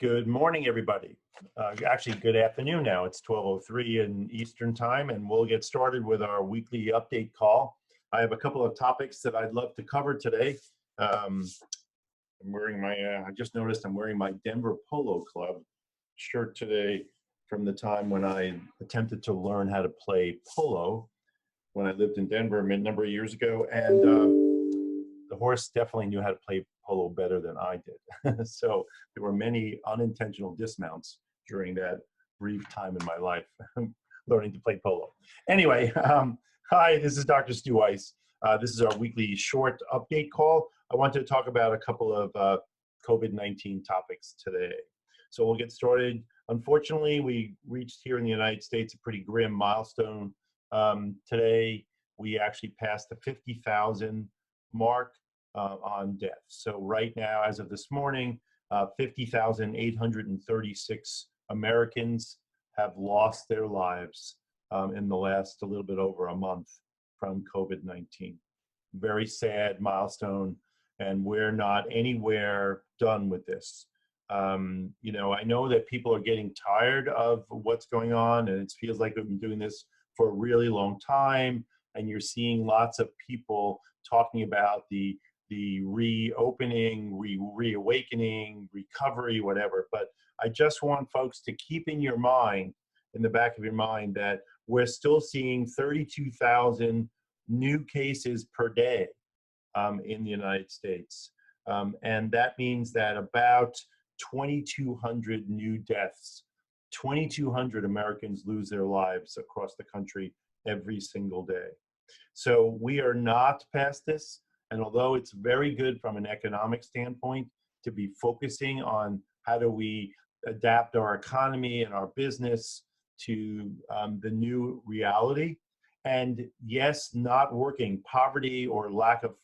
Good morning, everybody. Actually, good afternoon now. It's 12:03 in Eastern Time, and we'll get started with our weekly update call. I have a couple of topics that I'd love to cover today. I'm wearing I just noticed I'm wearing my Denver Polo Club shirt today from the time when I attempted to learn how to play polo when I lived in Denver a number of years ago. And the horse definitely knew how to play polo better than I did. So there were many unintentional dismounts during that brief time in my life learning to play polo. Anyway, hi, this is Dr. Stu Weiss. This is our weekly short update call. I wanted to talk about a couple of COVID-19 topics today. So we'll get started. Unfortunately, we reached here in the United States a pretty grim milestone. Today, we actually passed the 50,000 mark on deaths. So right now, as of this morning, 50,836 Americans have lost their lives in the last a little bit over a month from COVID-19. Very sad milestone, and we're not anywhere done with this. You know, I know that people are getting tired of what's going on, and it feels like we've been doing this for a really long time, and you're seeing lots of people talking about the reopening, reawakening, recovery, whatever. But I just want folks to keep in your mind, in the back of your mind, that we're still seeing 32,000 new cases per day in the United States. And that means that about 2,200 new deaths, 2,200 Americans lose their lives across the country every single day. So we are not past this. And although it's very good from an economic standpoint to be focusing on how do we adapt our economy and our business to the new reality, and yes, not working, poverty or lack of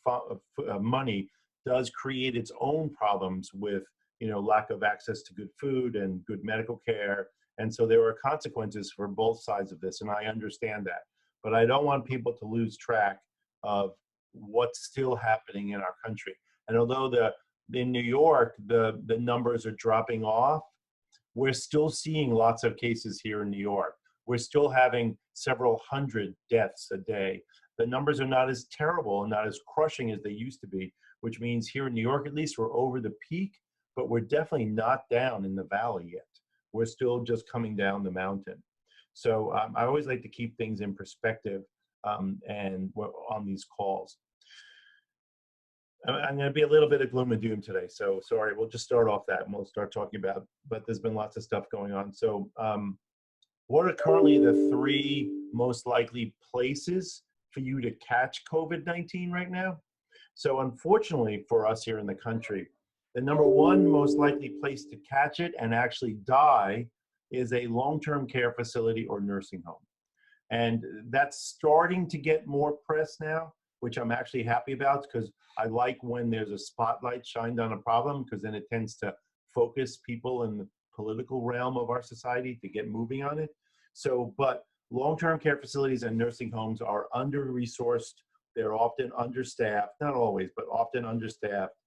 money does create its own problems with, you know, lack of access to good food and good medical care. And so there are consequences for both sides of this, and I understand that. But I don't want people to lose track of what's still happening in our country. And although in New York, the numbers are dropping off, we're still seeing lots of cases here in New York. We're still having several hundred deaths a day. The numbers are not as terrible and not as crushing as they used to be, which means here in New York, at least, we're over the peak, but we're definitely not down in the valley yet. We're still just coming down the mountain. So I always like to keep things in perspective and on these calls. I'm going to be a little bit of gloom and doom today, so sorry. We'll just start off that and we'll start talking about, but there's been lots of stuff going on. So what are currently the three most likely places for you to catch COVID-19 right now? So unfortunately for us here in the country, the number one most likely place to catch it and actually die is a long-term care facility or nursing home. And that's starting to get more press now, which I'm actually happy about, because I like when there's a spotlight shined on a problem, because then it tends to focus people in the political realm of our society to get moving on it. So, but long-term care facilities and nursing homes are under-resourced. They're often understaffed, not always, but often understaffed.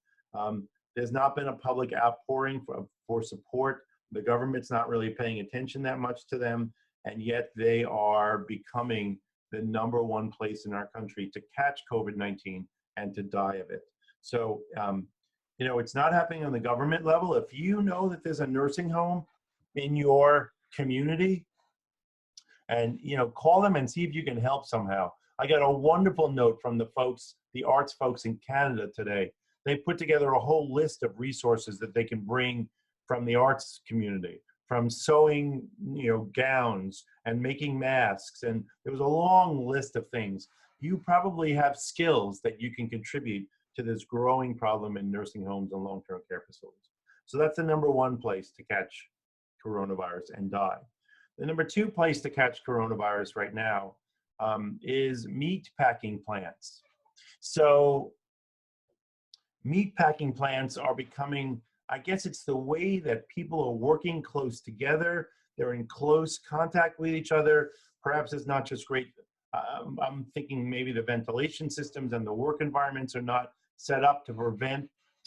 There's not been a public outpouring for support. The government's not really paying attention that much to them, and yet they are becoming the number one place in our country to catch COVID-19 and to die of it. So, you know, it's not happening on the government level. If you know that there's a nursing home in your community, and, you know, call them and see if you can help somehow. I got a wonderful note from the folks, the arts folks in Canada today. They put together a whole list of resources that they can bring from the arts community, from sewing, you know, gowns and making masks. And there was a long list of things. You probably have skills that you can contribute to this growing problem in nursing homes and long-term care facilities. So that's the number one place to catch coronavirus and die. The number two place to catch coronavirus right now is meat packing plants. So meat packing plants are becoming, I guess it's the way that people are working close together. They're in close contact with each other. Perhaps it's not just great. I'm thinking maybe the ventilation systems and the work environments are not set up to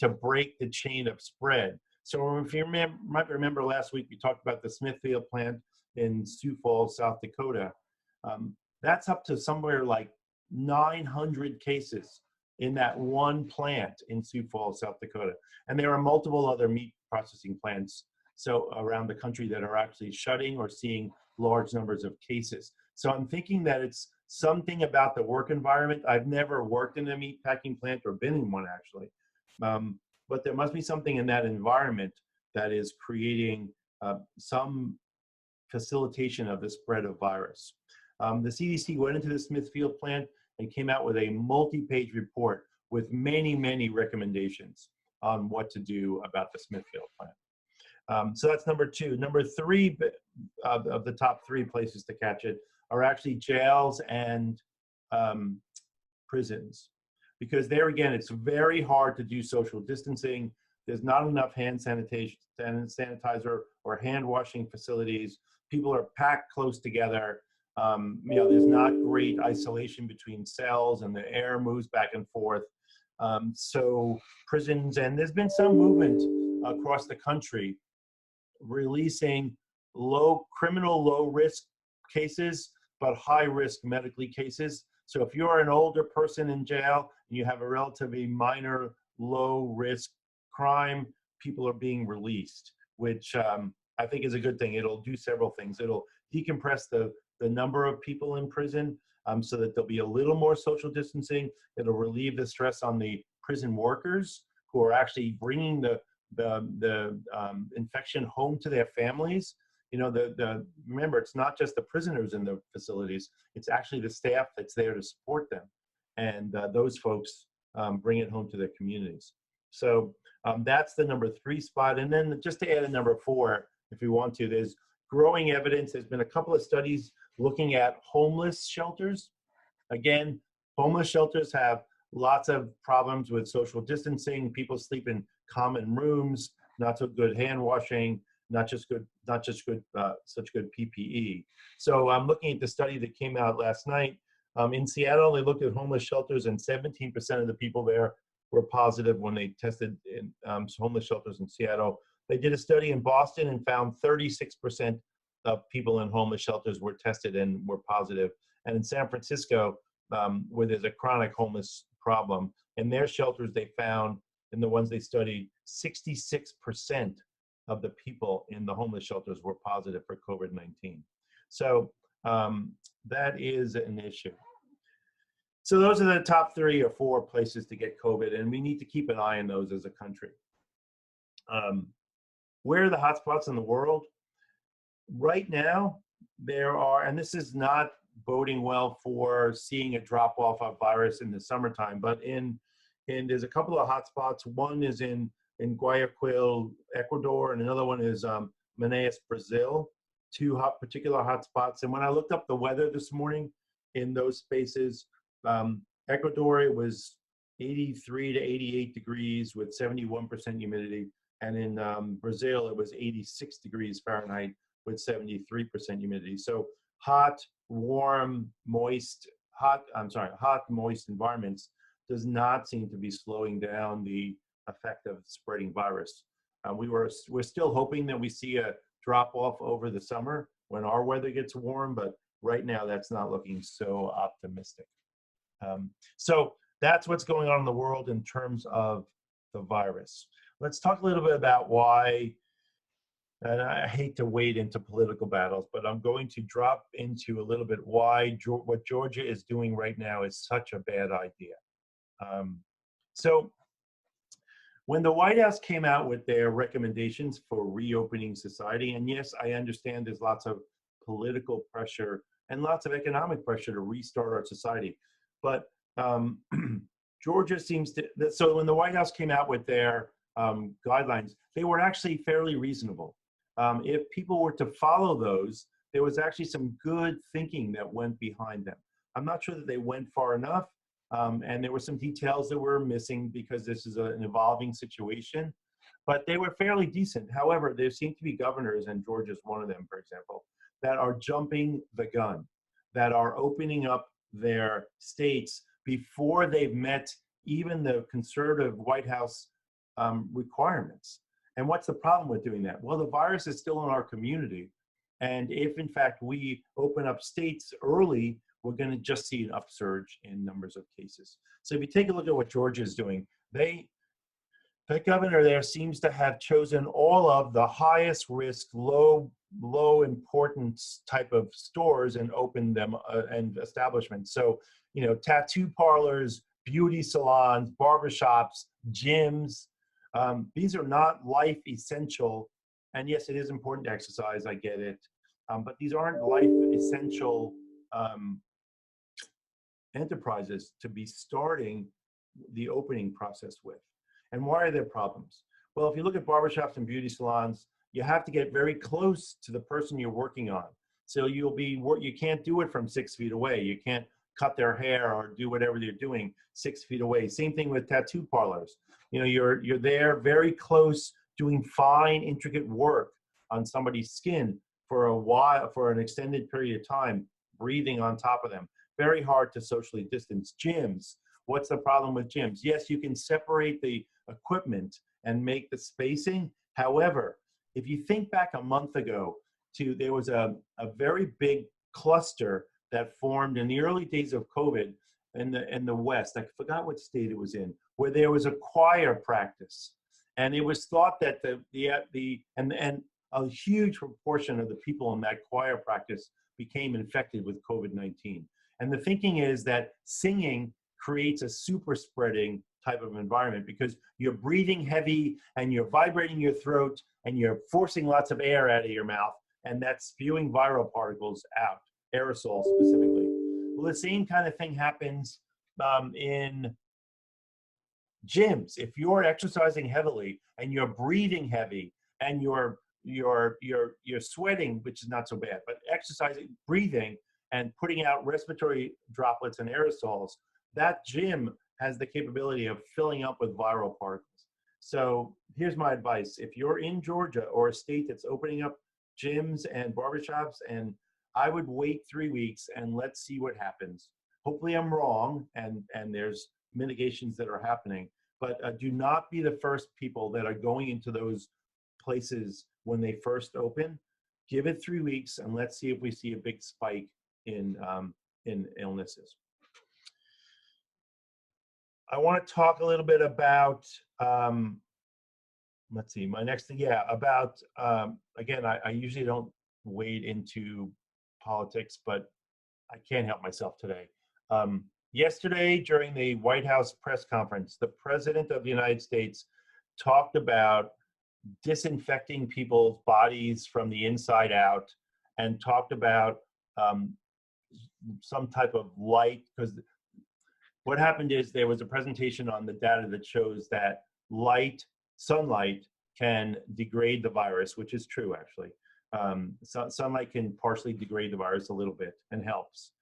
break the chain of spread. So if you might remember last week, we talked about the Smithfield plant in Sioux Falls, South Dakota. That's up to somewhere like 900 cases in that one plant in Sioux Falls, South Dakota. And there are multiple other meat processing plants so around the country that are actually shutting or seeing large numbers of cases. So I'm thinking that it's something about the work environment. I've never worked in a meat packing plant or been in one actually. But there must be something in that environment that is creating some facilitation of the spread of virus. The CDC went into the Smithfield plant and came out with a multi-page report with many, many recommendations on what to do about the Smithfield plant. So that's number two. Number three of the top three places to catch it are actually jails and prisons. Because there again, it's very hard to do social distancing. There's not enough hand sanitizer or hand washing facilities. People are packed close together. There's not great isolation between cells and the air moves back and forth. So prisons, and there's been some movement across the country releasing criminal low risk cases, but high risk medically cases. So if you're an older person in jail and you have a relatively minor low risk crime, people are being released, which I think is a good thing. It'll do several things. It'll decompress the number of people in prison so that there'll be a little more social distancing. It'll relieve the stress on the prison workers who are actually bringing the infection home to their families. Remember, it's not just the prisoners in the facilities, it's actually the staff that's there to support them. And those folks bring it home to their communities. So that's the number three spot. And then just to add a number four, if you want to, there's growing evidence. There's been a couple of studies looking at homeless shelters. Again, homeless shelters have lots of problems with social distancing. People sleep in common rooms, not so good hand washing, not such good PPE. So I'm looking at the study that came out last night. In Seattle, they looked at homeless shelters, and 17% of the people there were positive when they tested in homeless shelters in Seattle. They did a study in Boston and found 36% of people in homeless shelters were tested and were positive. And in San Francisco, where there's a chronic homeless problem, in their shelters they found, in the ones they studied, 66% of the people in the homeless shelters were positive for COVID-19. So that is an issue. So those are the top 3 or 4 places to get COVID, and we need to keep an eye on those as a country. Where are the hotspots in the world? Right now, there are, and this is not boding well for seeing a drop-off of virus in the summertime, but there's a couple of hotspots. One is in Guayaquil, Ecuador, and another one is Manaus, Brazil, 2 particular hotspots. And when I looked up the weather this morning in those spaces, Ecuador, it was 83 to 88 degrees with 71% humidity. And in Brazil, it was 86 degrees Fahrenheit with 73% humidity. So hot, warm, moist environments does not seem to be slowing down the effect of spreading virus. We're still hoping that we see a drop off over the summer when our weather gets warm, but right now that's not looking so optimistic. So that's what's going on in the world in terms of the virus. Let's talk a little bit about why, and I hate to wade into political battles, but I'm going to drop into a little bit why what Georgia is doing right now is such a bad idea. So when the White House came out with their recommendations for reopening society, and yes, I understand there's lots of political pressure and lots of economic pressure to restart our society, but Georgia seems to, so when the White House came out with their guidelines, they were actually fairly reasonable. If people were to follow those, there was actually some good thinking that went behind them. I'm not sure that they went far enough, and there were some details that were missing because this is an evolving situation, but they were fairly decent. However, there seem to be governors, and Georgia's one of them, for example, that are jumping the gun, that are opening up their states before they've met even the conservative White House requirements. And what's the problem with doing that? Well, the virus is still in our community. And if in fact we open up states early, we're going to just see an upsurge in numbers of cases. So if you take a look at what Georgia is doing, the governor there seems to have chosen all of the highest risk, low importance type of stores and opened them and establishments. So, you know, tattoo parlors, beauty salons, barbershops, gyms. These are not life essential. And yes, it is important to exercise, I get it. But these aren't life essential enterprises to be starting the opening process with. And why are there problems? Well, if you look at barbershops and beauty salons, you have to get very close to the person you're working on. So you can't do it from 6 feet away. You can't cut their hair or do whatever they're doing 6 feet away. Same thing with tattoo parlors. You know, you're there very close doing fine, intricate work on somebody's skin for a while, for an extended period of time, breathing on top of them. Very hard to socially distance. Gyms. What's the problem with gyms? Yes, you can separate the equipment and make the spacing. However, if you think back a month ago there was a very big cluster that formed in the early days of COVID in the West. I forgot what state it was in, where there was a choir practice. And it was thought that and a huge proportion of the people in that choir practice became infected with COVID-19. And the thinking is that singing creates a super spreading type of environment because you're breathing heavy and you're vibrating your throat and you're forcing lots of air out of your mouth, and that's spewing viral particles out, aerosols specifically. Well, the same kind of thing happens in gyms. If you're exercising heavily and you're breathing heavy and you're sweating, which is not so bad, but exercising, breathing, and putting out respiratory droplets and aerosols, that gym has the capability of filling up with viral particles. So here's my advice. If you're in Georgia or a state that's opening up gyms and barbershops, and I would wait 3 weeks and let's see what happens. Hopefully I'm wrong and there's mitigations that are happening, but do not be the first people that are going into those places when they first open. Give it 3 weeks and let's see if we see a big spike in illnesses. I want to talk a little bit about, let's see, my next thing, about, again, I usually don't wade into politics, but I can't help myself today. Yesterday, during the White House press conference, the President of the United States talked about disinfecting people's bodies from the inside out and talked about some type of light, because what happened is there was a presentation on the data that shows that sunlight can degrade the virus, which is true actually. Sunlight can partially degrade the virus a little bit and helps.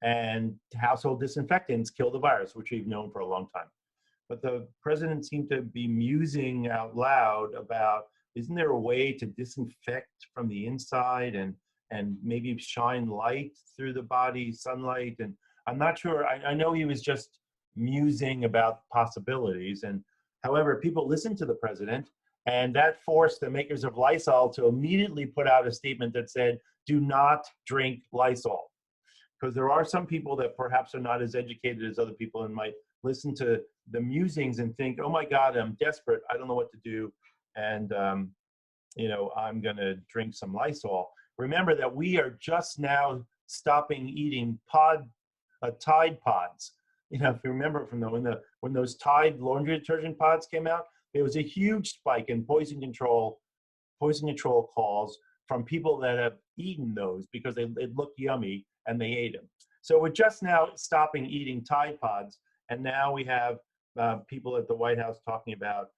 And household disinfectants kill the virus, which we've known for a long time. But the president seemed to be musing out loud about, isn't there a way to disinfect from the inside and maybe shine light through the body, sunlight? And I'm not sure, I know he was just musing about possibilities. And however, people listened to the president, and that forced the makers of Lysol to immediately put out a statement that said, do not drink Lysol. Because there are some people that perhaps are not as educated as other people and might listen to the musings and think, oh my God, I'm desperate, I don't know what to do, and you know, I'm gonna drink some Lysol. Remember that we are just now stopping eating Tide pods. You know, if you remember from when those Tide laundry detergent pods came out, there was a huge spike in poison control calls from people that have eaten those because they looked yummy and they ate them. So we're just now stopping eating Tide pods, and now we have people at the White House talking about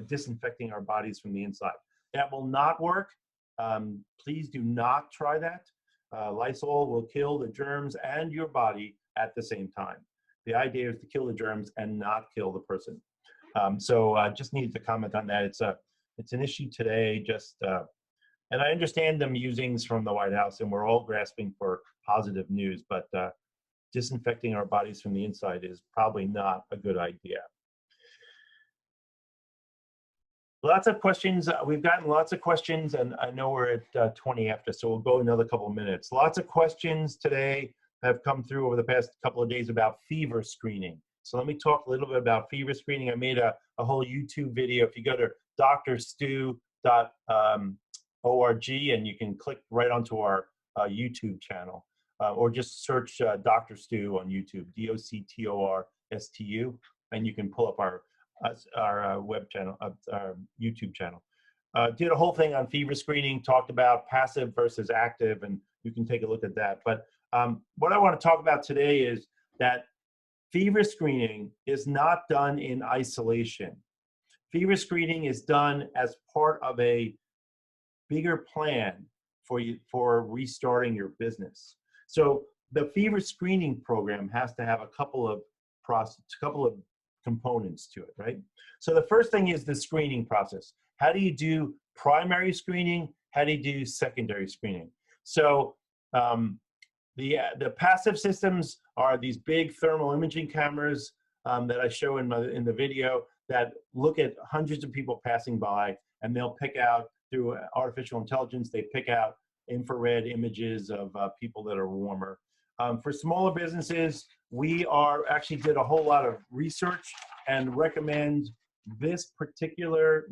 disinfecting our bodies from the inside. That will not work. Please do not try that. Lysol will kill the germs and your body at the same time. The idea is to kill the germs and not kill the person. So just needed to comment on that. It's an issue today, and I understand the musings from the White House, and we're all grasping for positive news, but disinfecting our bodies from the inside is probably not a good idea. Lots of questions. We've gotten lots of questions, and I know we're at 20 after, so we'll go another couple of minutes. Lots of questions today have come through over the past couple of days about fever screening. So let me talk a little bit about fever screening. I made a whole YouTube video. If you go to drstu.org, and you can click right onto our YouTube channel, or just search Dr. Stu on YouTube, DOCTORSTU, and you can pull up our web channel, our YouTube channel. Did a whole thing on fever screening, talked about passive versus active, and you can take a look at that. But what I want to talk about today is that fever screening is not done in isolation. Fever screening is done as part of a bigger plan for restarting your business. So the fever screening program has to have a couple of components to it, right? So the first thing is the screening process. How do you do primary screening? How do you do secondary screening? So the passive systems are these big thermal imaging cameras that I show in the video that look at hundreds of people passing by, and they'll pick out, through artificial intelligence, they pick out infrared images of people that are warmer. For smaller businesses, we actually did a whole lot of research and recommend this particular,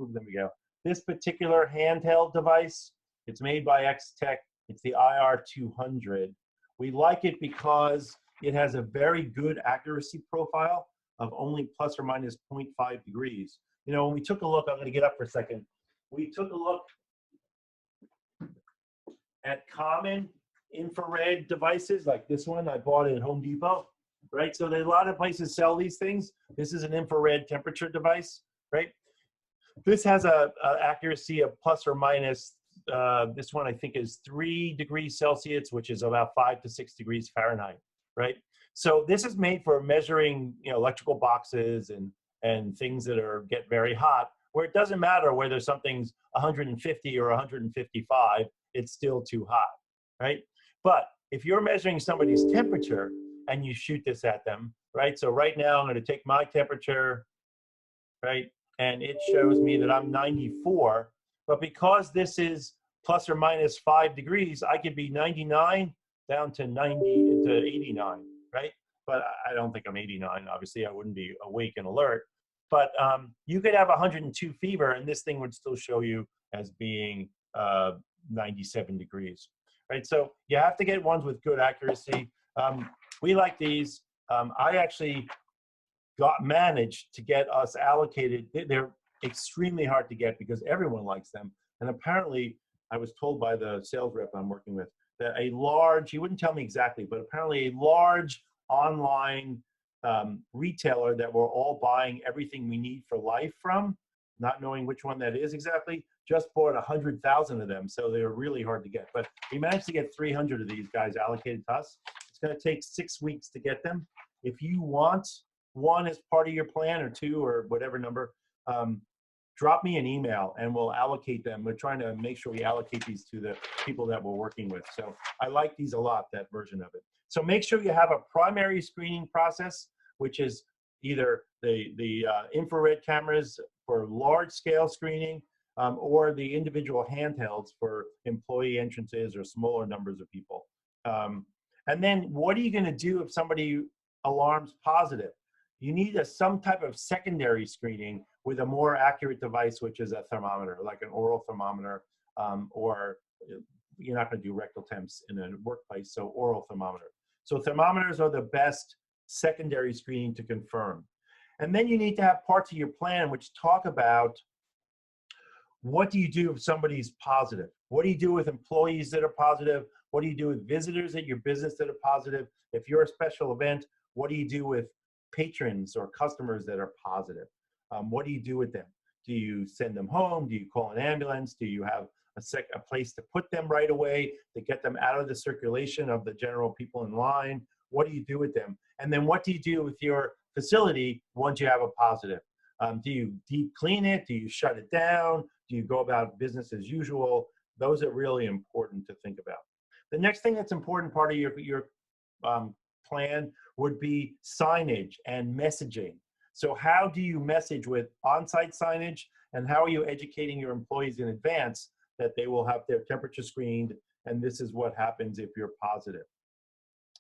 this particular handheld device. It's made by X-Tech. It's the IR200. We like it because it has a very good accuracy profile of only plus or minus 0.5 degrees. You know, when we took a look, I'm going to get up for a second. We took a look at common infrared devices like this one. I bought it at Home Depot, right? So there's a lot of places sell these things. This is an infrared temperature device, right? This has a accuracy of plus or minus, this one I think is 3 degrees Celsius, which is about 5 to 6 degrees Fahrenheit, right? So this is made for measuring, you know, electrical boxes and things that get very hot, where it doesn't matter whether something's 150 or 155, it's still too hot, right? But if you're measuring somebody's temperature and you shoot this at them, right? So right now I'm going to take my temperature, right? And it shows me that I'm 94, but because this is plus or minus 5 degrees, I could be 99 down to 90 to 89, right? But I don't think I'm 89. Obviously, I wouldn't be awake and alert. But you could have 102 fever, and this thing would still show you as being 97 degrees, right? So you have to get ones with good accuracy. We like these. I actually managed to get us allocated. They're extremely hard to get because everyone likes them. And apparently, I was told by the sales rep I'm working with that a large, he wouldn't tell me exactly, but apparently a large online retailer that we're all buying everything we need for life from, not knowing which one that is exactly, just bought 100,000 of them. So they're really hard to get. But we managed to get 300 of these guys allocated to us. It's going to take 6 weeks to get them. If you want one as part of your plan, or 2, or whatever number, drop me an email and we'll allocate them. We're trying to make sure we allocate these to the people that we're working with. So I like these a lot, that version of it. So make sure you have a primary screening process, which is either the infrared cameras for large scale screening, or the individual handhelds for employee entrances or smaller numbers of people. And then what are you going to do if somebody alarms positive? You need some type of secondary screening with a more accurate device, which is a thermometer, like an oral thermometer, or you're not going to do rectal temps in a workplace, so oral thermometer. So thermometers are the best secondary screening to confirm. And then you need to have parts of your plan which talk about what do you do if somebody's positive? What do you do with employees that are positive? What do you do with visitors at your business that are positive? If you're a special event, what do you do with patrons or customers that are positive? What do you do with them? Do you send them home? Do you call an ambulance? Do you have a place to put them right away to get them out of the circulation of the general people in line? What do you do with them? And then what do you do with your facility once you have a positive? Do you deep clean it? Do you shut it down? Do you go about business as usual? Those are really important to think about. The next thing that's important part of your plan would be signage and messaging. So how do you message with on-site signage And how are you educating your employees in advance that they will have their temperature screened, and this is what happens if you're positive.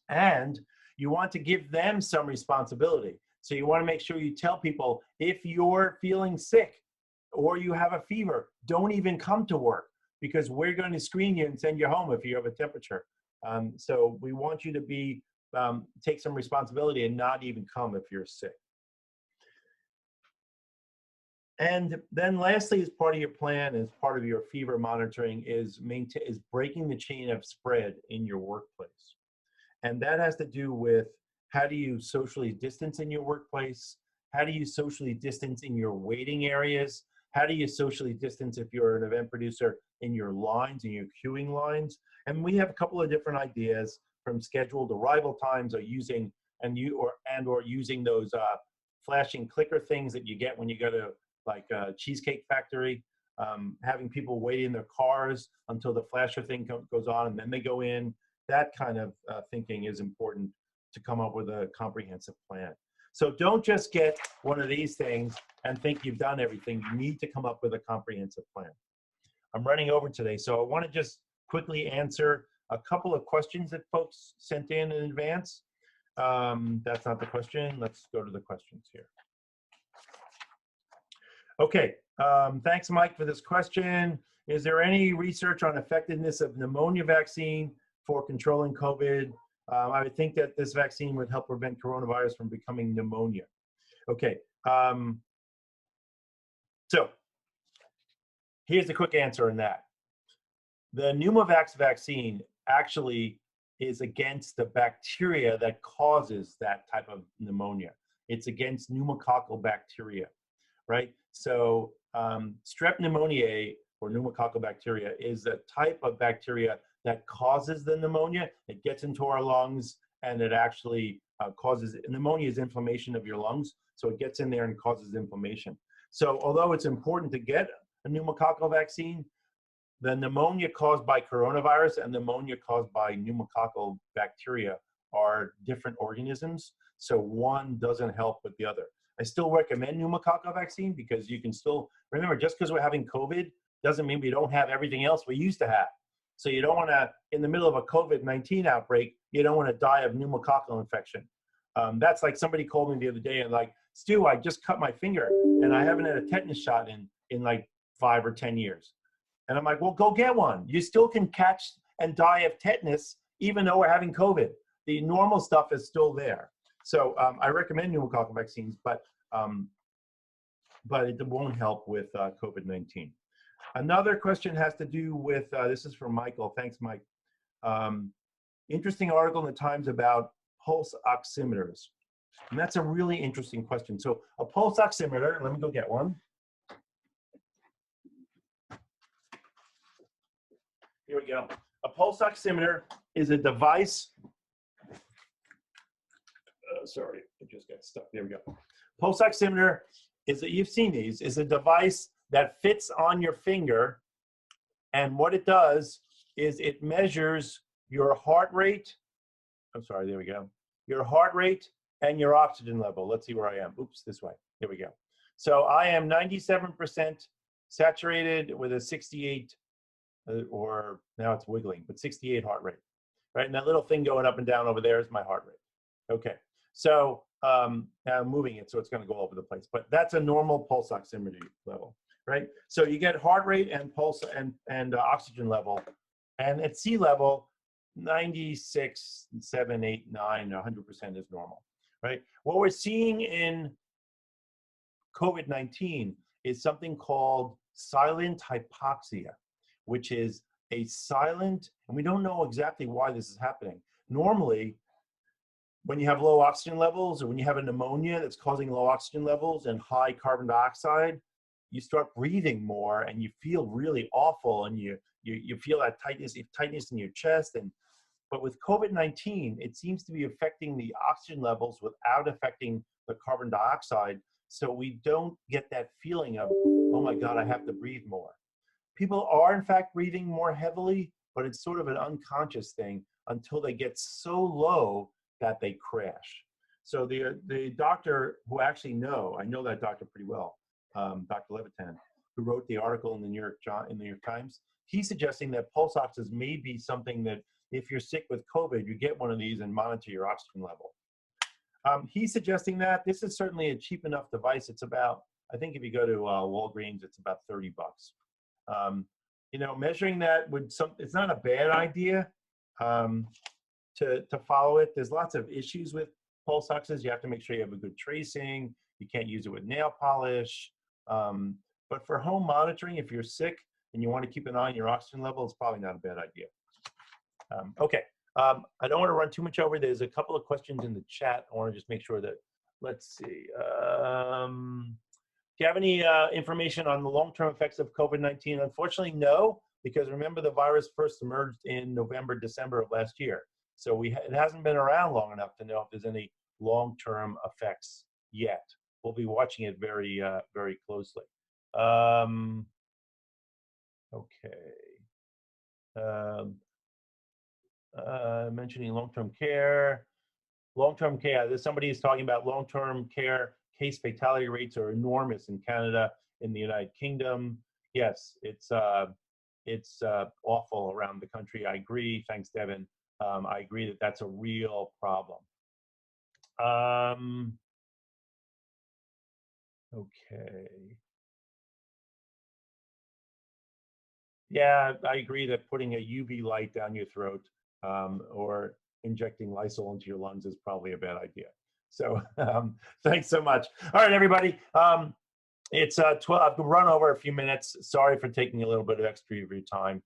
And you want to give them some responsibility. So you want to make sure you tell people, if you're feeling sick or you have a fever, don't even come to work, because we're going to screen you and send you home if you have a temperature. So we want you to be take some responsibility and not even come if you're sick. And then lastly, as part of your plan, as part of your fever monitoring, is breaking the chain of spread in your workplace. And that has to do with, how do you socially distance in your workplace? How do you socially distance in your waiting areas? How do you socially distance, if you're an event producer, in your lines, in your queuing lines? And we have a couple of different ideas, from scheduled arrival times, or using or using those flashing clicker things that you get when you go to like a Cheesecake Factory, having people wait in their cars until the flasher thing goes on and then they go in. That kind of thinking is important to come up with a comprehensive plan. So don't just get one of these things and think you've done everything. You need to come up with a comprehensive plan. I'm running over today, so I want to just quickly answer a couple of questions that folks sent in advance. That's not the question. Let's go to the questions here. Okay, thanks, Mike, for this question. Is there any research on effectiveness of pneumonia vaccine for controlling COVID? I would think that this vaccine would help prevent coronavirus from becoming pneumonia. Okay, so here's the quick answer on that. The Pneumovax vaccine actually is against the bacteria that causes that type of pneumonia. It's against pneumococcal bacteria, right? So strep pneumoniae, or pneumococcal bacteria, is a type of bacteria that causes the pneumonia. It gets into our lungs, and it actually causes, pneumonia is inflammation of your lungs, so it gets in there and causes inflammation. So although it's important to get a pneumococcal vaccine, the pneumonia caused by coronavirus and pneumonia caused by pneumococcal bacteria are different organisms, so one doesn't help with the other. I still recommend pneumococcal vaccine, because you can still, remember, just because we're having COVID doesn't mean we don't have everything else we used to have. So you don't want to, in the middle of a COVID-19 outbreak, you don't want to die of pneumococcal infection. That's like somebody called me the other day and like, Stu, I just cut my finger and I haven't had a tetanus shot in like 5 or 10 years. And I'm like, well, go get one. You still can catch and die of tetanus even though we're having COVID. The normal stuff is still there. So I recommend pneumococcal vaccines, but it won't help with COVID-19. Another question has to do with, this is from Michael. Thanks, Mike. Interesting article in the Times about pulse oximeters. And that's a really interesting question. So a pulse oximeter, let me go get one. Here we go. A pulse oximeter is a device. Sorry, I just got stuck. There we go. Pulse oximeter is that, you've seen these, is a device that fits on your finger. And what it does is it measures your heart rate. I'm sorry, there we go. Your heart rate and your oxygen level. Let's see where I am. Oops, this way. Here we go. So I am 97% saturated with a 68, or now it's wiggling, but 68 heart rate, right? And that little thing going up and down over there is my heart rate. Okay, so I'm moving it, so it's going to go all over the place, but that's a normal pulse oximetry level, right? So you get heart rate and pulse and oxygen level, and at sea level, 96, 7, 8, 9, 100% is normal, right? What we're seeing in COVID-19 is something called silent hypoxia, which is a silent, and we don't know exactly why this is happening. Normally, when you have low oxygen levels, or when you have a pneumonia that's causing low oxygen levels and high carbon dioxide, you start breathing more and you feel really awful, and you feel that tightness in your chest. But with COVID-19, it seems to be affecting the oxygen levels without affecting the carbon dioxide. So we don't get that feeling of, oh my God, I have to breathe more. People are in fact breathing more heavily, but it's sort of an unconscious thing until they get so low that they crash. So the doctor who actually I know that doctor pretty well, Dr. Levitan, who wrote the article in the New York Times, he's suggesting that pulse oxes may be something that if you're sick with COVID, you get one of these and monitor your oxygen level. He's suggesting that this is certainly a cheap enough device. It's about, I think if you go to Walgreens, it's about $30. You know, measuring that it's not a bad idea to follow it. There's lots of issues with pulse oxes. You have to make sure you have a good tracing. You can't use it with nail polish. But for home monitoring, if you're sick and you want to keep an eye on your oxygen level, it's probably not a bad idea. Okay. I don't want to run too much over. There's a couple of questions in the chat. I want to just make sure that, let's see. Do you have any information on the long-term effects of COVID-19? Unfortunately, no, because remember the virus first emerged in November, December of last year. So it hasn't been around long enough to know if there's any long-term effects yet. We'll be watching it very, very closely. Okay. Mentioning long-term care. Long-term care, somebody is talking about long-term care case fatality rates are enormous in Canada, in the United Kingdom. Yes, it's awful around the country. I agree. Thanks, Devin. I agree that that's a real problem. Okay. Yeah, I agree that putting a UV light down your throat or injecting Lysol into your lungs is probably a bad idea. So thanks so much. All right, everybody. It's 12. I've run over a few minutes. Sorry for taking a little bit of extra of your time.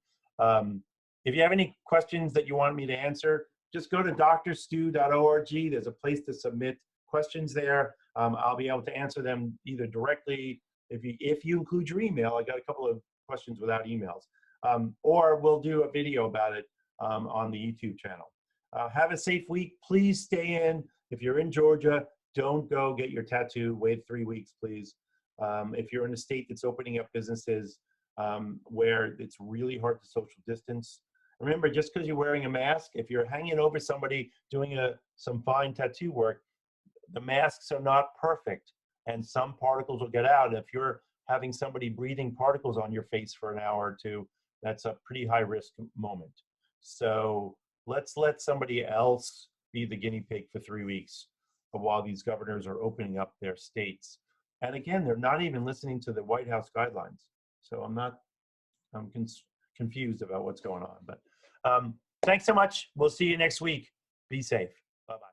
If you have any questions that you want me to answer, just go to drstu.org. There's a place to submit questions there. I'll be able to answer them either directly. If you include your email, I got a couple of questions without emails, or we'll do a video about it on the YouTube channel. Have a safe week. Please stay in. If you're in Georgia, don't go get your tattoo. Wait 3 weeks, please. If you're in a state that's opening up businesses where it's really hard to social distance, remember, just because you're wearing a mask, if you're hanging over somebody doing some fine tattoo work, the masks are not perfect, and some particles will get out. If you're having somebody breathing particles on your face for an hour or two, that's a pretty high risk moment. So let's let somebody else be the guinea pig for 3 weeks while these governors are opening up their states. And again, they're not even listening to the White House guidelines. So I'm confused about what's going on. But thanks so much. We'll see you next week. Be safe. Bye-bye.